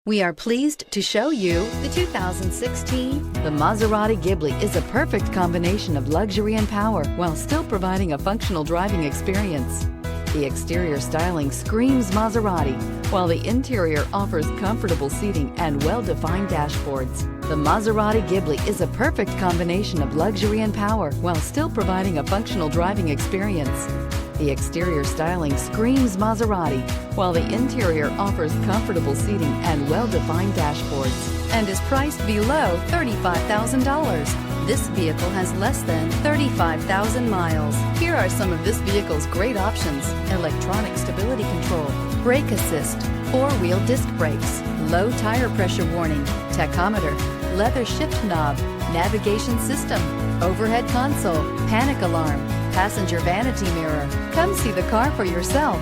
We are pleased to show you the 2016. The Maserati Ghibli is a perfect combination of luxury and power while still providing a functional driving experience. The exterior styling screams Maserati, while the interior offers comfortable seating and well-defined dashboards. The Maserati Ghibli is a perfect combination of luxury and power while still providing a functional driving experience. The exterior styling screams Maserati, while the interior offers comfortable seating and well-defined dashboards, and is priced below $35,000. This vehicle has less than 35,000 miles. Here are some of this vehicle's great options: electronic stability control, brake assist, four-wheel disc brakes, low tire pressure warning, tachometer, leather shift knob, navigation system, overhead console, panic alarm, passenger vanity mirror. Come see the car for yourself.